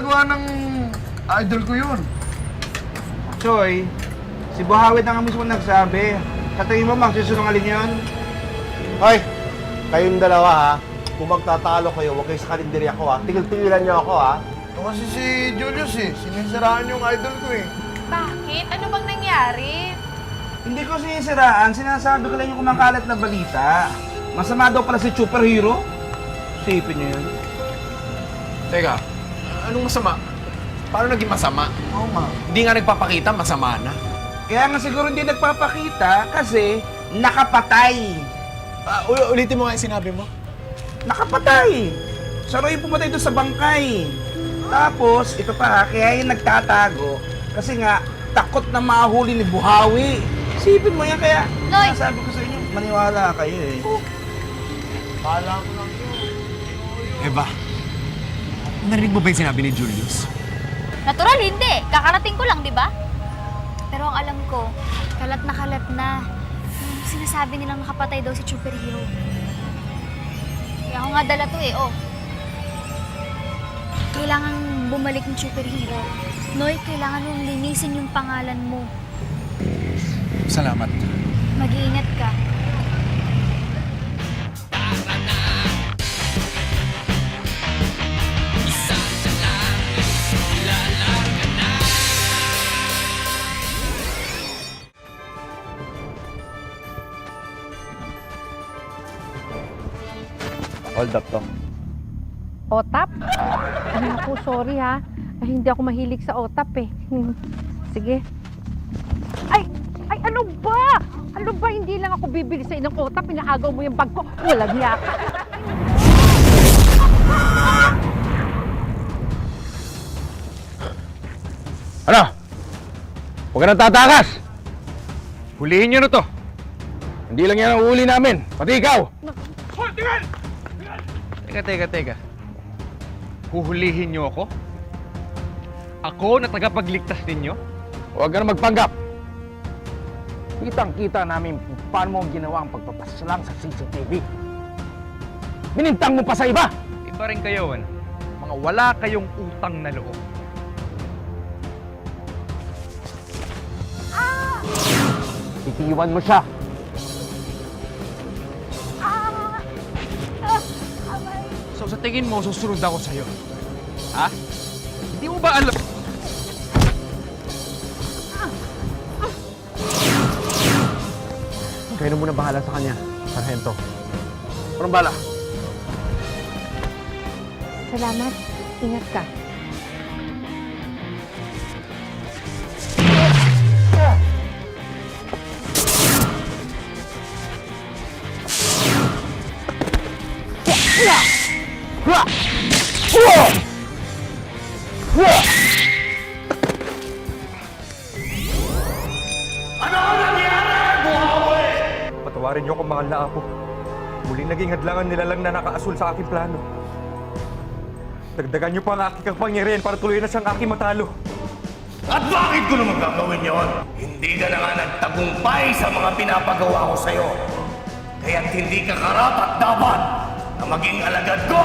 ginagawa ng idol ko yun. Choy, si Buhawi na nga mismo nagsabi. Sa tingin mo, magsisunungaling yun? Hoy, kayong dalawa ha. Kung magtatalo kayo, huwag kayo sa karinderya ko ha. Tigil-tigilan niyo ako ha. Ito kasi si Julius sinisiraan yung idol ko eh. Bakit? Ano bang nangyari? Hindi ko sinisiraan. Sinasabi ko lang yung kumakalat na balita. Masama daw pala si superhero. Sipin niyo yun. Teka, anong masama? Paano naging masama? Oo nga. Hindi nga nagpapakita, masama na. Kaya nga siguro hindi nagpapakita kasi nakapatay. Ulitin mo nga yung sinabi mo. Nakapatay! Siya raw yung pumatay doon sa bangkay. Tapos, ito pa ha, kaya yung nagtatago kasi nga, takot na mahuli ni Buhawi. Sipin mo yan kaya, Noy! sabi ko sa inyo, maniwala kayo eh. Kala ko lang yun. Eva, narinig mo ba yung sinabi ni Julius? Natural, hindi. Kakarating ko lang, di ba? Pero ang alam ko, kalat na. Yung sinasabi nilang nakapatay daw si superhero. Kaya ako nga dala to eh, oh. Kailangan bumalik ng superhero. Noy, kailangan mong linisin yung pangalan mo. Salamat. Mag-iingat ka. Hold up to. Otap? Ay, naku, sorry ha. Ay, hindi ako mahilig sa otap eh. Sige. Ay, ano ba? Ano ba? Hindi lang ako bibili sa inong otap. Inaagaw mo yung bag ko. Walang niya ka. Ano? Huwag ka nang tatakas! Hulihin nyo na to! Hindi lang yan ang huli namin, pati ikaw! Teka. Huhulihin niyo ako? Ako na tagapagligtas ninyo? Huwag ka na magpanggap! Kitang-kita namin kung paano mo ginawa ang pagpapaslang sa CCTV. Binintang mo pa sa iba! Iba rin kayo, ano? Mga wala kayong utang na loob. Itiwan mo siya! So sa tingin mo, susunod ako sa'yo? Ha? Hindi mo ba alam? Kayo na muna bahala sa kanya, Sargento. Parang bala. Salamat. Ingat ka. Patawarin niyo ako, mahal na apo. Muling naging hadlangan nila lang na nakaasul sa aking plano. Dagdagan niyo pa ang aking kapangyarihan para tuloy na siyang aking matalo. At bakit ko naman gagawin yon? Hindi ka na nga nagtagumpay sa mga pinapagawa ko sa'yo. Kaya't hindi ka karapat dapat na maging alagad ko!